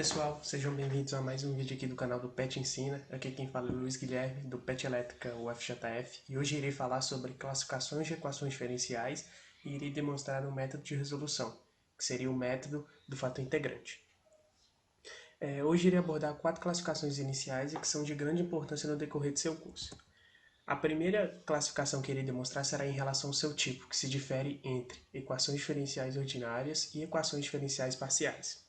pessoal, sejam bem-vindos a mais um vídeo aqui do canal do PET Ensina. Aqui quem fala é o Luiz Guilherme, do PET Elétrica UFJF, e hoje irei falar sobre classificações de equações diferenciais e irei demonstrar um método de resolução, que seria o método do fator integrante. Hoje irei abordar 4 classificações iniciais e que são de grande importância no decorrer de seu curso. A primeira classificação que irei demonstrar será em relação ao seu tipo, que se difere entre equações diferenciais ordinárias e equações diferenciais parciais.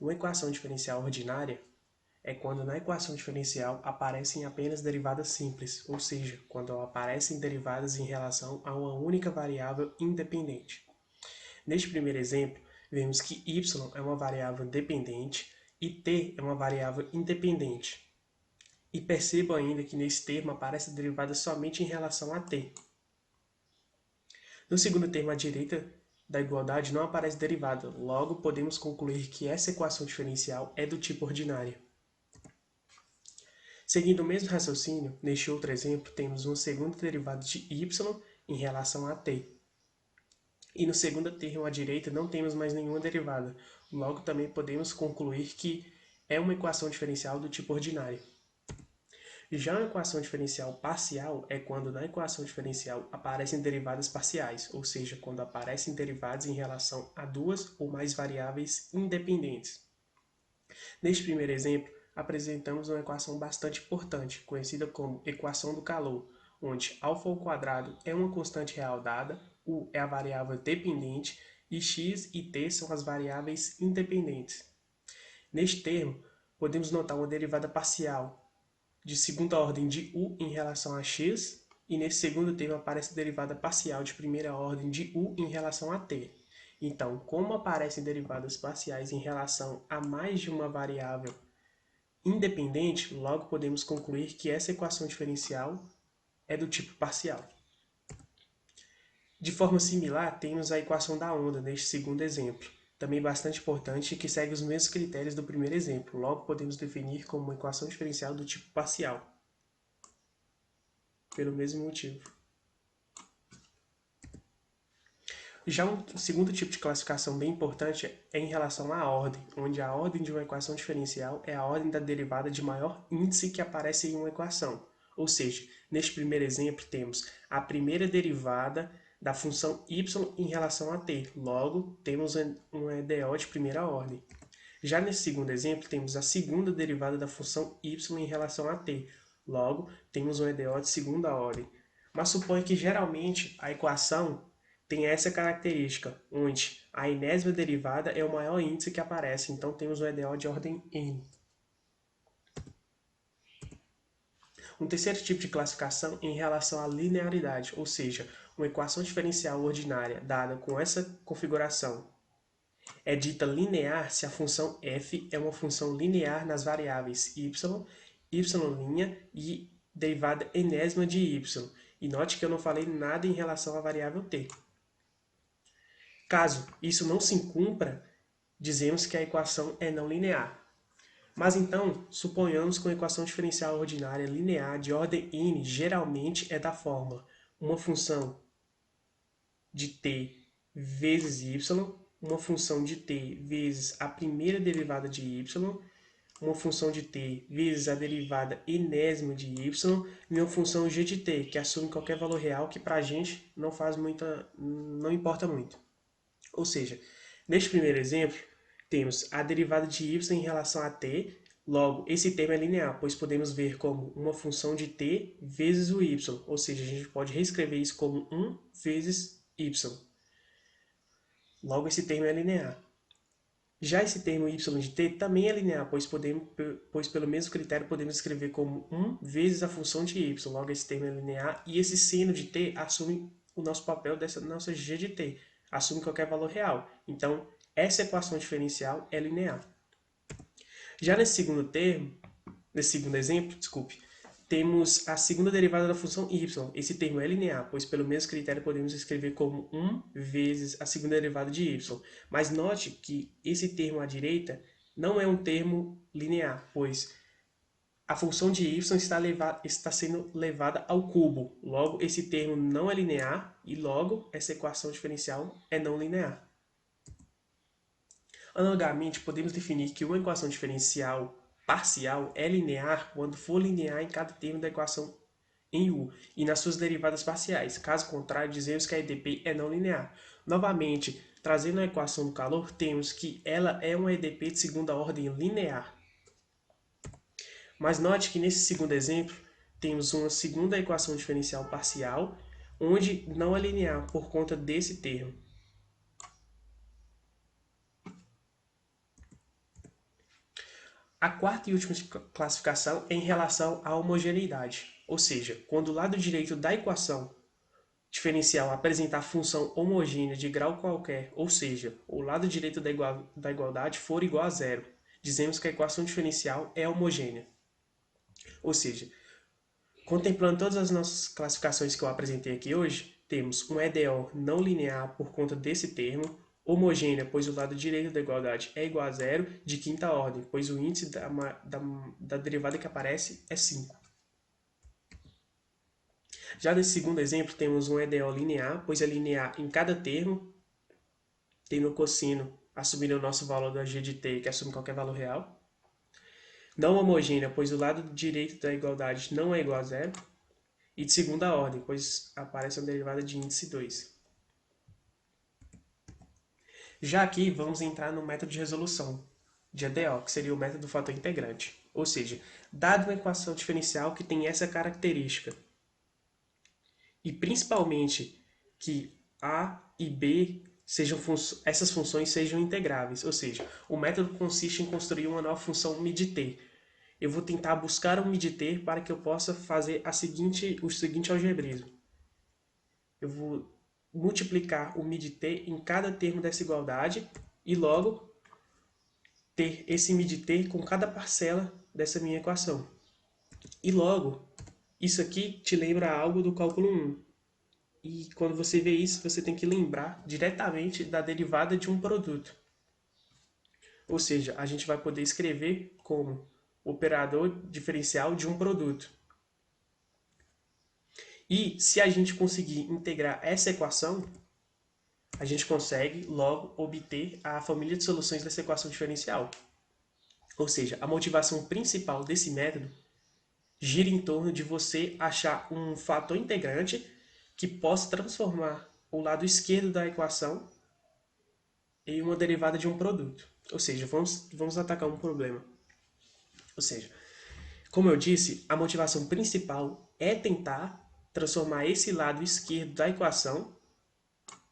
Uma equação diferencial ordinária é quando na equação diferencial aparecem apenas derivadas simples, ou seja, quando aparecem derivadas em relação a uma única variável independente. Neste primeiro exemplo, vemos que y é uma variável dependente e t é uma variável independente. E percebo ainda que nesse termo aparece derivada somente em relação a t. No segundo termo à direita da igualdade não aparece derivada, logo podemos concluir que essa equação diferencial é do tipo ordinária. Seguindo o mesmo raciocínio, neste outro exemplo temos uma segunda derivada de y em relação a t. E no segundo termo à direita não temos mais nenhuma derivada, logo também podemos concluir que é uma equação diferencial do tipo ordinária. Já uma equação diferencial parcial é quando na equação diferencial aparecem derivadas parciais, ou seja, quando aparecem derivadas em relação a duas ou mais variáveis independentes. Neste primeiro exemplo, apresentamos uma equação bastante importante, conhecida como equação do calor, onde α² é uma constante real dada, U é a variável dependente e x e t são as variáveis independentes. Neste termo, podemos notar uma derivada parcial de segunda ordem de u em relação a x, e nesse segundo termo aparece derivada parcial de primeira ordem de u em relação a t. Então, como aparecem derivadas parciais em relação a mais de uma variável independente, logo podemos concluir que essa equação diferencial é do tipo parcial. De forma similar, temos a equação da onda neste segundo exemplo, também bastante importante e que segue os mesmos critérios do primeiro exemplo, logo podemos definir como uma equação diferencial do tipo parcial, pelo mesmo motivo. Já um segundo tipo de classificação bem importante é em relação à ordem, onde a ordem de uma equação diferencial é a ordem da derivada de maior índice que aparece em uma equação. Ou seja, neste primeiro exemplo temos a primeira derivada da função y em relação a t, logo temos um EDO de primeira ordem. Já nesse segundo exemplo temos a segunda derivada da função y em relação a t, logo temos um EDO de segunda ordem. Mas suponha que geralmente a equação tem essa característica, onde a enésima derivada é o maior índice que aparece, então temos um EDO de ordem n. Um terceiro tipo de classificação é em relação à linearidade, ou seja, uma equação diferencial ordinária dada com essa configuração é dita linear se a função f é uma função linear nas variáveis y, y' e derivada enésima de y. E note que eu não falei nada em relação à variável t. Caso isso não se cumpra, dizemos que a equação é não linear. Mas então, suponhamos que uma equação diferencial ordinária linear de ordem n geralmente é da fórmula uma função de t vezes y, uma função de t vezes a primeira derivada de y, uma função de t vezes a derivada enésima de y e uma função g de t, que assume qualquer valor real que para a gente não importa muito. Ou seja, neste primeiro exemplo, temos a derivada de y em relação a t, logo esse termo é linear, pois podemos ver como uma função de t vezes o y, ou seja, a gente pode reescrever isso como 1 vezes y. Logo esse termo é linear. Já esse termo y de t também é linear, pois pelo mesmo critério podemos escrever como 1 vezes a função de y, logo esse termo é linear, e esse seno de t assume o nosso papel dessa nossa g de t, assume qualquer valor real. Então, essa equação diferencial é linear. Já nesse segundo exemplo, temos a segunda derivada da função y. Esse termo é linear, pois pelo mesmo critério podemos escrever como 1 vezes a segunda derivada de y. Mas note que esse termo à direita não é um termo linear, pois a função de y está sendo levada ao cubo. Logo, esse termo não é linear e logo essa equação diferencial é não linear. Analogamente, podemos definir que uma equação diferencial parcial é linear quando for linear em cada termo da equação em U e nas suas derivadas parciais. Caso contrário, dizemos que a EDP é não linear. Novamente, trazendo a equação do calor, temos que ela é uma EDP de segunda ordem linear. Mas note que nesse segundo exemplo, temos uma segunda equação diferencial parcial, onde não é linear por conta desse termo. A quarta e última classificação é em relação à homogeneidade, ou seja, quando o lado direito da equação diferencial apresentar função homogênea de grau qualquer, ou seja, o lado direito da igualdade for igual a zero, dizemos que a equação diferencial é homogênea. Ou seja, contemplando todas as nossas classificações que eu apresentei aqui hoje, temos um EDO não linear por conta desse termo, homogênea, pois o lado direito da igualdade é igual a zero, de quinta ordem, pois o índice da derivada que aparece é 5. Já nesse segundo exemplo, temos um EDO linear, pois é linear em cada termo, tendo o cossino assumindo o nosso valor da g de t, que assume qualquer valor real. Não homogênea, pois o lado direito da igualdade não é igual a zero. E de segunda ordem, pois aparece uma derivada de índice 2. Já aqui, vamos entrar no método de resolução de EDO, que seria o método do fator integrante. Ou seja, dado uma equação diferencial que tem essa característica, e principalmente que A e B essas funções sejam integráveis, ou seja, o método consiste em construir uma nova função midT. Eu vou tentar buscar um midT para que eu possa fazer o seguinte algebrismo. Eu vou multiplicar o midT em cada termo dessa igualdade e logo ter esse midT com cada parcela dessa minha equação. E logo, isso aqui te lembra algo do cálculo 1. E quando você vê isso, você tem que lembrar diretamente da derivada de um produto. Ou seja, a gente vai poder escrever como operador diferencial de um produto. E se a gente conseguir integrar essa equação, a gente consegue logo obter a família de soluções dessa equação diferencial. Ou seja, a motivação principal desse método gira em torno de você achar um fator integrante que possa transformar o lado esquerdo da equação em uma derivada de um produto. Ou seja, vamos atacar um problema. Ou seja, como eu disse, a motivação principal é tentar transformar esse lado esquerdo da equação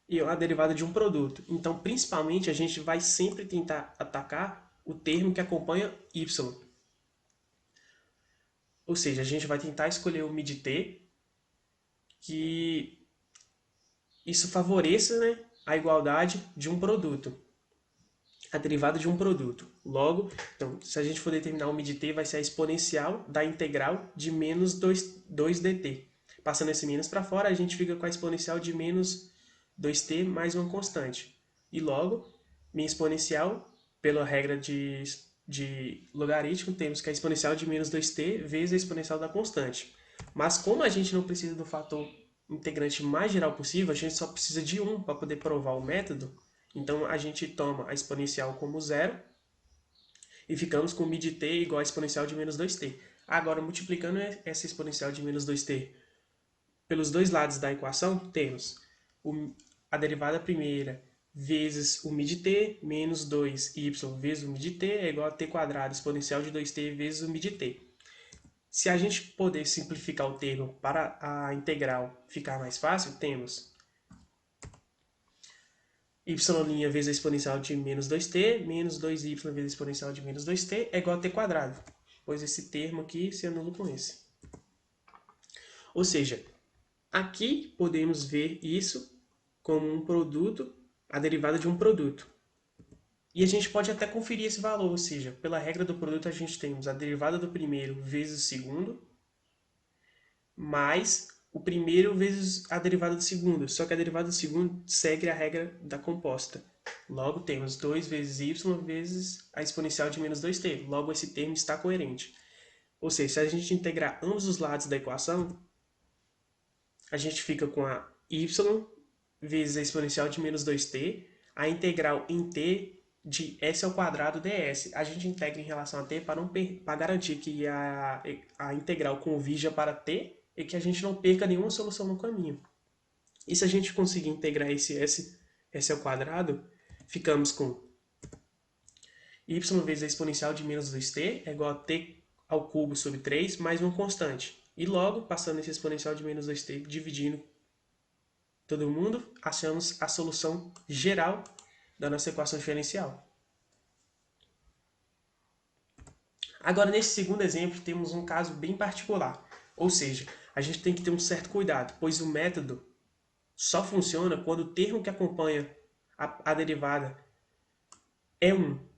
em uma derivada de um produto. Então, principalmente, a gente vai sempre tentar atacar o termo que acompanha y. Ou seja, a gente vai tentar escolher o midT que isso favoreça, né, a igualdade de um produto, a derivada de um produto. Logo, então, se a gente for determinar o midT, vai ser a exponencial da integral de menos 2dt. Passando esse menos para fora, a gente fica com a exponencial de menos 2t mais uma constante. E logo, minha exponencial, pela regra de logaritmo, temos que a exponencial de menos 2t vezes a exponencial da constante. Mas como a gente não precisa do fator integrante mais geral possível, a gente só precisa de 1 para poder provar o método. Então a gente toma a exponencial como zero e ficamos com midT igual a exponencial de menos 2t. Agora, multiplicando essa exponencial de menos 2t pelos dois lados da equação, temos a derivada primeira vezes o midT menos 2y vezes o midT é igual a t quadrado exponencial de 2t vezes o midT. Se a gente poder simplificar o termo para a integral ficar mais fácil, temos y' vezes a exponencial de menos 2t, menos 2y vezes a exponencial de menos 2t é igual a t quadrado, pois esse termo aqui se anula com esse. Ou seja, aqui podemos ver isso como um produto, a derivada de um produto. E a gente pode até conferir esse valor, ou seja, pela regra do produto a gente temos a derivada do primeiro vezes o segundo, mais o primeiro vezes a derivada do segundo. Só que a derivada do segundo segue a regra da composta. Logo temos 2 vezes y vezes a exponencial de menos 2t. Logo esse termo está coerente. Ou seja, se a gente integrar ambos os lados da equação, a gente fica com a y vezes a exponencial de menos 2t, a integral em t de s ao quadrado ds. A gente integra em relação a t para garantir que a integral convija para t e que a gente não perca nenhuma solução no caminho. E se a gente conseguir integrar esse s ao quadrado, ficamos com y vezes a exponencial de menos 2t é igual a t ao cubo sobre 3 mais uma constante. E logo, passando esse exponencial de menos 2t, dividindo todo mundo, achamos a solução geral da nossa equação diferencial. Agora, nesse segundo exemplo, temos um caso bem particular. Ou seja, a gente tem que ter um certo cuidado, pois o método só funciona quando o termo que acompanha a derivada é 1.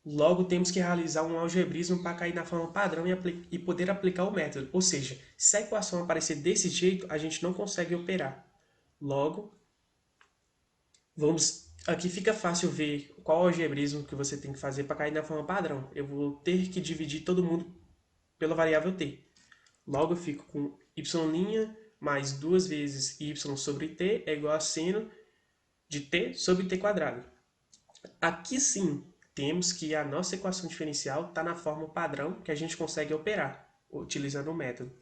Logo, temos que realizar um algebrismo para cair na forma padrão e poder aplicar o método. Ou seja, se a equação aparecer desse jeito, a gente não consegue operar. Logo, aqui fica fácil ver qual algebrismo que você tem que fazer para cair na forma padrão. Eu vou ter que dividir todo mundo pela variável t. Logo, eu fico com y' mais 2 vezes y sobre t é igual a seno de t sobre t quadrado. Aqui sim, temos que a nossa equação diferencial está na forma padrão que a gente consegue operar, utilizando o método.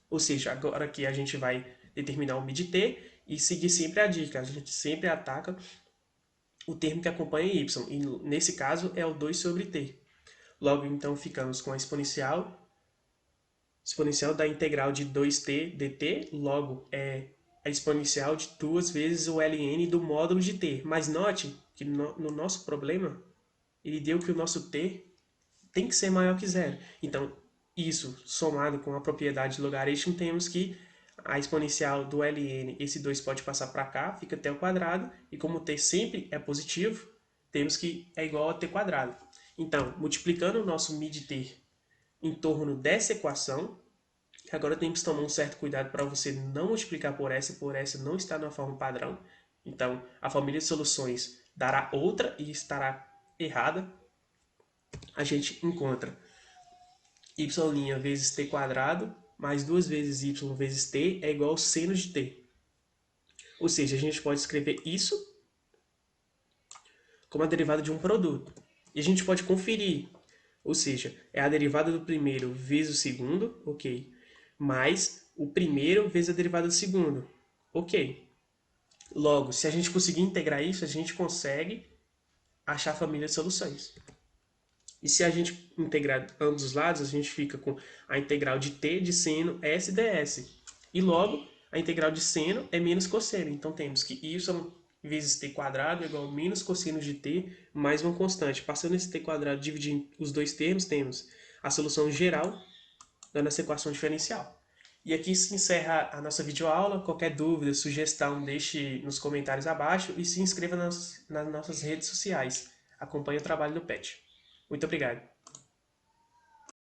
Ou seja, agora aqui a gente vai determinar o mid_t e seguir sempre a dica. A gente sempre ataca o termo que acompanha y, e nesse caso é o 2 sobre t. Logo, então, ficamos com a exponencial da integral de 2t dt, logo é a exponencial de 2 vezes o ln do módulo de t. Mas note que no nosso problema, ele deu que o nosso t tem que ser maior que zero. Então, isso somado com a propriedade de logaritmo, temos que a exponencial do ln, esse 2 pode passar para cá, fica t ao quadrado, e como t sempre é positivo, temos que é igual a t quadrado. Então, multiplicando o nosso mid_t em torno dessa equação, agora temos que tomar um certo cuidado para você não multiplicar por essa não está na forma padrão. Então, a família de soluções dará outra e estará errada. A gente encontra y' vezes t quadrado mais 2 vezes y vezes t é igual ao seno de t. Ou seja, a gente pode escrever isso como a derivada de um produto. E a gente pode conferir, ou seja, é a derivada do primeiro vezes o segundo, ok, mais o primeiro vezes a derivada do segundo, ok. Logo, se a gente conseguir integrar isso, a gente consegue achar a família de soluções. E se a gente integrar ambos os lados, a gente fica com a integral de t de seno s ds. E logo, a integral de seno é menos cosseno. Então temos que y vezes t quadrado é igual a menos cosseno de t mais uma constante. Passando esse t quadrado dividindo os dois termos, temos a solução geral da nossa equação diferencial. E aqui se encerra a nossa videoaula. Qualquer dúvida, sugestão, deixe nos comentários abaixo e se inscreva nas nossas redes sociais. Acompanhe o trabalho do PET. Muito obrigado.